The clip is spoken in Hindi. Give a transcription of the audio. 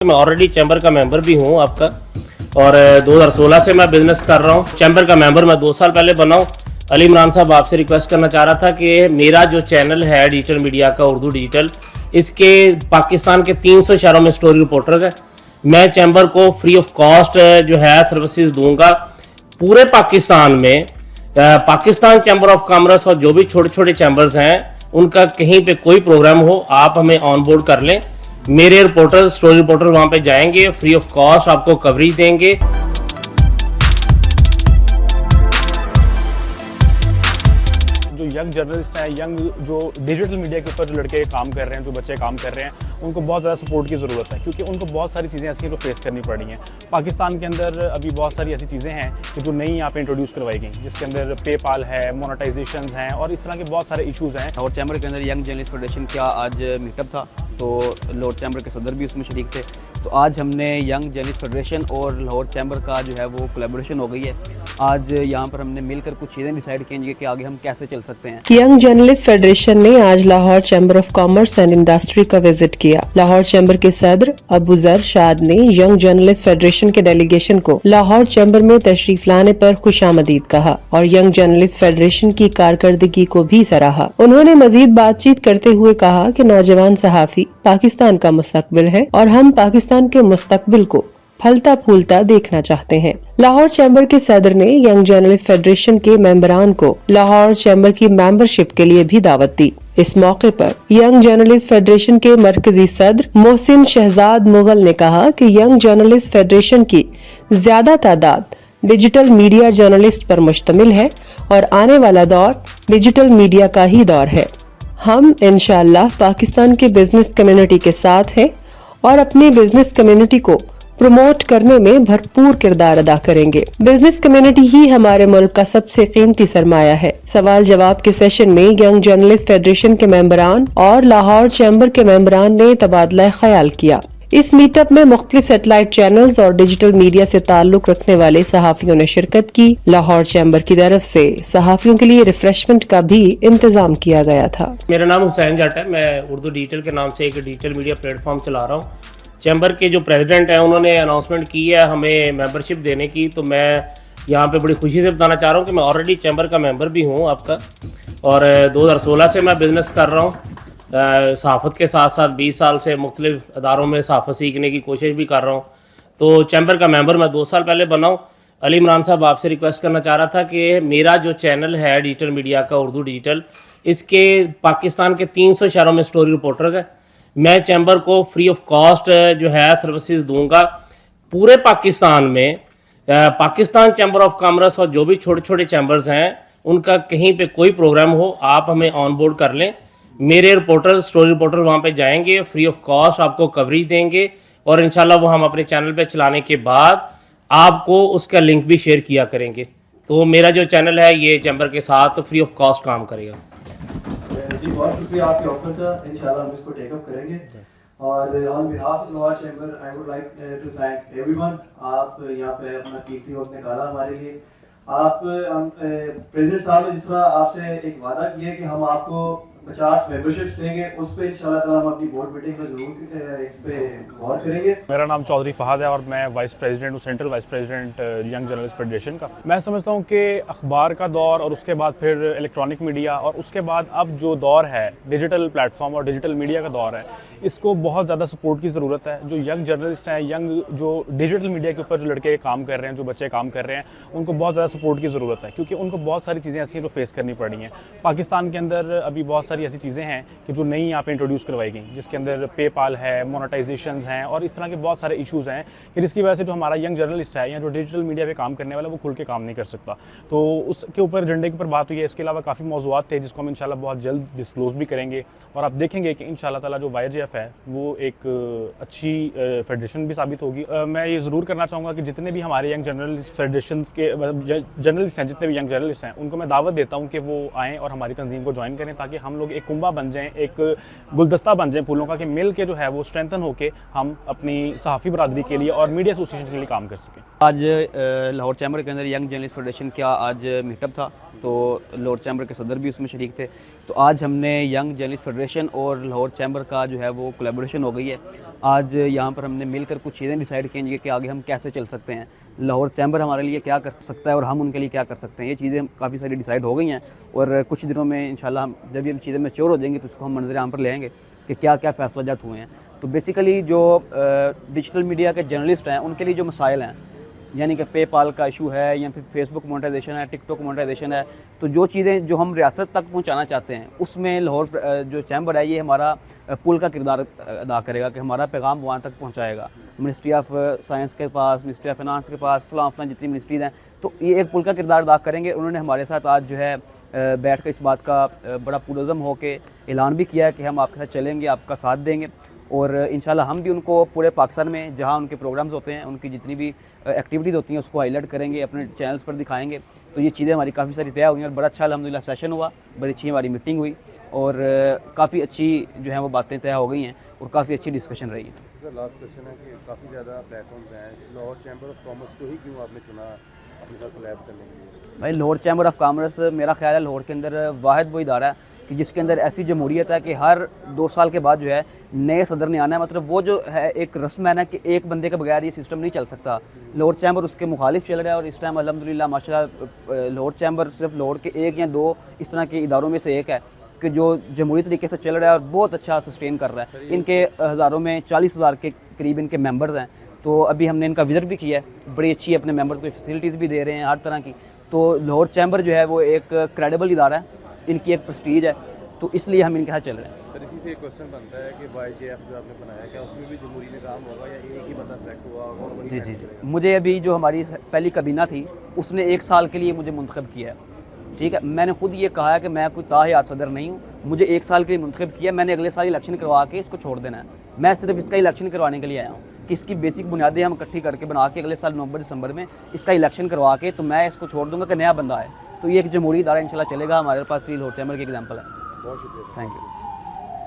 मैं ऑलरेडी चैम्बर का मेंबर भी हूँ आपका, और 2016 से मैं बिजनेस कर रहा हूँ। चैम्बर का मेंबर मैं 2 साल पहले बना हूँ। अली इमरान साहब, आपसे रिक्वेस्ट करना चाह रहा था कि मेरा जो चैनल है डिजिटल मीडिया का, उर्दू डिजिटल, इसके पाकिस्तान के 300 शहरों में स्टोरी रिपोर्टर्स हैं। मैं चैम्बर को फ्री ऑफ कॉस्ट जो है सर्विसेज दूंगा पूरे पाकिस्तान में। पाकिस्तान चैम्बर ऑफ कॉमर्स और जो भी छोटे छोटे चैम्बर्स हैं, उनका कहीं पे कोई प्रोग्राम हो, आप हमें ऑन बोर्ड कर लें। मेरे रिपोर्टर्स, स्टोरी रिपोर्टर वहाँ पे जाएंगे, फ्री ऑफ कॉस्ट आपको कवरेज देंगे। जो यंग जर्नलिस्ट हैं, यंग जो डिजिटल मीडिया के ऊपर जो लड़के काम कर रहे हैं, जो बच्चे काम कर रहे हैं, उनको बहुत ज़्यादा सपोर्ट की ज़रूरत है, क्योंकि उनको बहुत सारी चीज़ें ऐसी हैं जो फेस करनी पड़ रही हैं। पाकिस्तान के अंदर अभी बहुत सारी ऐसी चीज़ें हैं कि जो नई यहाँ पे इंट्रोड्यूस करवाई गई, जिसके अंदर पेपाल है, मोनेटाइजेशन हैं और इस तरह के बहुत सारे इशूज़ हैं। लाहौर चैम्बर के अंदर यंग जर्नलिस्ट फेडरेशन का आज मीटअप था, तो लाहौर चैम्बर के सदर भी उसमें शरीक थे। तो आज हमने यंग जर्नलिस्ट फेडरेशन और लाहौर चैम्बर का जो है वो कोलैबोरेशन हो गई है। आज यहाँ पर हमने मिलकर कुछ चीज़ें डिसाइड की कि आगे हम कैसे चल सकते हैं। यंग जर्नलिस्ट फेडरेशन ने आज Lahore chamber of commerce and industry का विजिट किया। लाहौर चैम्बर के सदर अबू जर शाद ने यंग जर्नलिस्ट फेडरेशन के डेलीगेशन को लाहौर चैम्बर में तशरीफ लाने पर खुशामदीद कहा और यंग जर्नलिस्ट फेडरेशन की कारकर्दगी को भी सराहा। उन्होंने मजीद बातचीत करते हुए कहा कि नौजवान सहाफी पाकिस्तान का मुस्तकबिल है और हम पाकिस्तान के मुस्तकबिल को फलता फूलता देखना चाहते हैं। लाहौर चैम्बर के सदर ने यंग जर्नलिस्ट फेडरेशन के मेंबरान को लाहौर चैम्बर की मेंबरशिप के लिए भी दावत दी। इस मौके पर यंग जर्नलिस्ट फेडरेशन के मरकजी सदर मोहसिन शहजाद मुगल ने कहा कि यंग जर्नलिस्ट फेडरेशन की ज्यादा तादाद डिजिटल मीडिया जर्नलिस्ट पर मुश्तमिल है और आने वाला दौर डिजिटल मीडिया का ही दौर है। हम इंशाअल्लाह पाकिस्तान के बिजनेस कम्युनिटी के साथ हैं और अपनी बिजनेस कम्युनिटी को प्रमोट करने में भरपूर किरदार अदा करेंगे। बिजनेस कम्युनिटी ही हमारे मुल्क का सबसे कीमती सरमाया है। सवाल जवाब के सेशन में यंग जर्नलिस्ट फेडरेशन के मेंबरान और लाहौर चैम्बर के मेंबरान ने तबादला ख्याल किया। इस मीटअप में मुख्तलिफ सैटेलाइट चैनल्स और डिजिटल मीडिया से ताल्लुक रखने वाले सहाफियों ने शिरकत की। लाहौर चैम्बर की तरफ से सहाफियों के लिए रिफ्रेशमेंट का भी इंतजाम किया गया था। मेरा नाम हुसैन जट है। मैं उर्दू डिजिटल के नाम से एक डिजिटल मीडिया प्लेटफॉर्म चला रहा हूँ। चैम्बर के जो प्रेसिडेंट हैं, उन्होंने अनाउंसमेंट की है हमें मेंबरशिप देने की, तो मैं यहाँ पे बड़ी खुशी से बताना चाह रहा हूँ कि मैं ऑलरेडी चैम्बर का मेंबर भी हूँ आपका, और 2016 से मैं बिज़नेस कर रहा हूँ। सहाफ़त के साथ साथ 20 साल से मुख्तलिफ अदारों में सहाफ़त सीखने की कोशिश भी कर रहा हूँ। तो चैम्बर का मेंबर मैं 2 साल पहले बना हूँ। अली इमरान साहब, आपसे रिक्वेस्ट करना चाह रहा था कि मेरा जो चैनल है डिजिटल मीडिया का, उर्दू डिजिटल, इसके पाकिस्तान के 300 शहरों में स्टोरी रिपोर्टर्स हैं। मैं चैम्बर को फ्री ऑफ कॉस्ट जो है सर्विसेज दूंगा पूरे पाकिस्तान में। पाकिस्तान चैम्बर ऑफ कॉमर्स और जो भी छोटे छोटे चैम्बर्स हैं, उनका कहीं पे कोई प्रोग्राम हो, आप हमें ऑन बोर्ड कर लें। मेरे रिपोर्टर्स, स्टोरी रिपोर्टर वहाँ पे जाएंगे, फ्री ऑफ कॉस्ट आपको कवरेज देंगे, और इंशाल्लाह वो हम अपने चैनल पे चलाने के बाद आपको उसका लिंक भी शेयर किया करेंगे। तो मेरा जो चैनल है ये चैम्बर के साथ फ्री ऑफ कॉस्ट काम करेगा। जी, बहुत शुक्रिया आपके ऑफर का। इंशाल्लाह हम इसको टेक अप करेंगे। और on behalf of Lahore chamber I would like to thank everyone. आप यहाँ पे अपना कीमती वक्त निकाला हमारे लिए। आप प्रेसिडेंट साहब ने जिस तरह आपसे एक वादा किया कि हम आपको 50 मेंबरशिप्स देंगे, उस पर इंशाल्लाह ताला हम अपनी बोर्ड मीटिंग में जरूर इस पे गौर करेंगे। मेरा नाम चौधरी फहद है और मैं वाइस प्रेसिडेंट हूँ, central vice president young journalist federation का। मैं समझता हूँ कि अखबार का दौर और उसके बाद फिर इलेक्ट्रॉनिक मीडिया और उसके बाद अब जो दौर है डिजिटल प्लेटफॉर्म और डिजिटल मीडिया का दौर है, इसको बहुत ज़्यादा सपोर्ट की ज़रूरत है। जो यंग जर्नलिस्ट हैं, यंग जो डिजिटल मीडिया के ऊपर जो लड़के काम कर रहे हैं, जो बच्चे काम कर रहे हैं, उनको बहुत ज़्यादा सपोर्ट की ज़रूरत है, क्योंकि उनको बहुत सारी चीज़ें ऐसी हैं जो फेस करनी पड़ रही हैं। पाकिस्तान के अंदर अभी बहुत सारी ऐसी चीज़ें हैं कि जो नई यहाँ पे इंट्रोड्यूस करवाई गई, जिसके अंदर पेपाल है, मोनेटाइजेशन हैं और इस तरह के बहुत सारे इशूज़ हैं कि जिसकी वजह से जो हमारा यंग जर्नलिस्ट है या जो डिजिटल मीडिया पे काम करने वाला वो खुल के काम नहीं कर सकता। तो उसके ऊपर एजेंडे के ऊपर बात हुई है। इसके अलावा काफ़ी मौज़ूआत थे जिसको हम इंशाल्लाह बहुत जल्द डिस्क्लोज़ भी करेंगे, और आप देखेंगे कि इंशाल्लाह ताला जो YJF है वो एक अच्छी फेडरेशन भी साबित होगी। मैं ये ज़रूर करना चाहूँगा कि जितने भी हमारे यंग जर्नलिस्ट फेडरेशन के जर्नलिस्ट हैं, जितने भी यंग जर्नलिस्ट हैं, उनको मैं दावत देता हूँ कि वो आएँ और हमारी तंजीम को ज्वाइन करें, ताकि हम लोग एक कुंबा बन जाएँ, एक गुलदस्ता बन जाए फूलों का, कि मिल के जो है वो स्ट्रेंथन होके हम अपनी सहाफ़ी बरादरी के लिए और मीडिया एसोसिएशन के लिए काम कर सकें। आज लाहौर चैम्बर के अंदर यंग जर्नलिस्ट फेडरेशन का आज मीटअप था, तो लाहौर चैम्बर के सदर भी उसमें शरीक थे। तो आज हमने यंग जर्नलिस्ट फेडरेशन और लाहौर चैम्बर का जो है वो कोलैबोरेशन हो गई है। आज यहाँ पर हमने मिलकर कुछ चीज़ें डिसाइड की कि आगे हम कैसे चल सकते हैं, लाहौर चैम्बर हमारे लिए क्या कर सकता है और हम उनके लिए क्या कर सकते हैं। ये चीज़ें काफ़ी सारी डिसाइड हो गई हैं और कुछ दिनों में इंशाल्लाह जब ये चीज़ें मैच्योर हो जाएंगी तो उसको हम मंजर आम पर ले आएंगे कि क्या क्या फैसलाजात हुए हैं। तो बेसिकली जो डिजिटल मीडिया के जर्नलिस्ट हैं उनके लिए जो मसाइल हैं, यानी कि पेपाल का इशू है या फिर फेसबुक मोनेटाइजेशन है, टिकटॉक मोनेटाइजेशन है, तो जो चीज़ें जो हम रियासत तक पहुंचाना चाहते हैं उसमें लाहौर जो चैम्बर है ये हमारा पुल का किरदार अदा करेगा कि हमारा पैगाम वहाँ तक पहुंचाएगा। मिनिस्ट्री ऑफ साइंस के पास, मिनिस्ट्री ऑफ फाइनेंस के पास, फलां जितनी मिनिस्ट्रीज़ हैं, तो ये एक पुल का किरदार अदा करेंगे। उन्होंने हमारे साथ आज जो है बैठ कर इस बात का बड़ा पुरज़म हो के ऐलान भी किया है कि हम आपके साथ चलेंगे, आपका साथ देंगे और इंशाल्लाह हम भी उनको पूरे पाकिस्तान में जहाँ उनके प्रोग्राम्स होते हैं, उनकी जितनी भी एक्टिविटीज़ होती हैं उसको हाईलाइट करेंगे, अपने चैनल्स पर दिखाएंगे। तो ये चीज़ें हमारी काफ़ी सारी तय हो गई और बड़ा अच्छा अल्हम्दुलिल्लाह सेशन हुआ, बड़ी अच्छी हमारी मीटिंग हुई और काफ़ी अच्छी जो है वो बातें तय हो गई हैं और काफ़ी अच्छी डिस्कशन रही है। लास्ट क्वेश्चन है कि काफ़ी ज़्यादा प्लेटफॉर्म्स हैं, लाहौर चैम्बर ऑफ कॉमर्स को ही क्यों आपने चुना अपने साथ कोलैब करने के लिए? भाई लाहौर चैम्बर ऑफ कॉमर्स मेरा ख्याल है लाहौर के अंदर वाहिद वो इदारा है कि जिसके अंदर ऐसी जमहूरियत है कि हर 2 साल के बाद जो है नए सदर ने आना है। मतलब वो जो है एक रस्म है ना कि एक बंदे के बगैर ये सिस्टम नहीं चल सकता। लाहौर चैम्बर उसके मुखालिफ चल रहा है और इस टाइम अल्हम्दुलिल्लाह माशाल्लाह लाहौर चैम्बर सिर्फ लाहौर के 1 या 2 इस तरह के इदारों में से एक है कि जो जमहूरी तरीके से चल रहा है और बहुत अच्छा सस्टेन कर रहा है। इनके हज़ारों में 40,000 के करीब इनके मेंबर्स हैं। तो अभी हमने इनका विज़िट भी किया है, बड़ी अच्छी अपने मेंबर्स को फैसिलिटीज़ भी दे रहे हैं हर तरह की। तो लाहौर चैम्बर जो है वो एक क्रेडिबल इदारा है, इनकी एक प्रेस्टीज है, तो इसलिए हम इनके साथ चल रहे हैं। सर इसी से एक क्वेश्चन बनता है कि YJF जो आपने बनाया, क्या उसमें भी जमहूरी निज़ाम होगा या एक ही बंदा सेलेक्ट हुआ और वही जी manage जी करेगा? जी मुझे अभी जो हमारी पहली कबीना थी उसने 1 साल के लिए मुझे मुंतखब किया है। ठीक है, मैंने खुद ये कहा है कि मैं कोई ताहयात सदर नहीं हूँ, मुझे 1 साल के लिए मुंतखब किया, मैंने अगले साल इलेक्शन करवा के इसको छोड़ देना है। मैं सिर्फ इसका इलेक्शन करवाने के लिए आया हूँ कि इसकी बेसिक बुनियादें हम इकट्ठी करके बना के अगले साल नवंबर दिसंबर में इसका इलेक्शन करवा के तो मैं इसको छोड़ दूँगा कि नया बंदा आए। तो ये एक जमहूरी इदारा इंशाल्लाह चलेगा। हमारे पास लाहौर चैम्बर की एग्जाम्पल है। बहुत शुक्रिया। Thank you.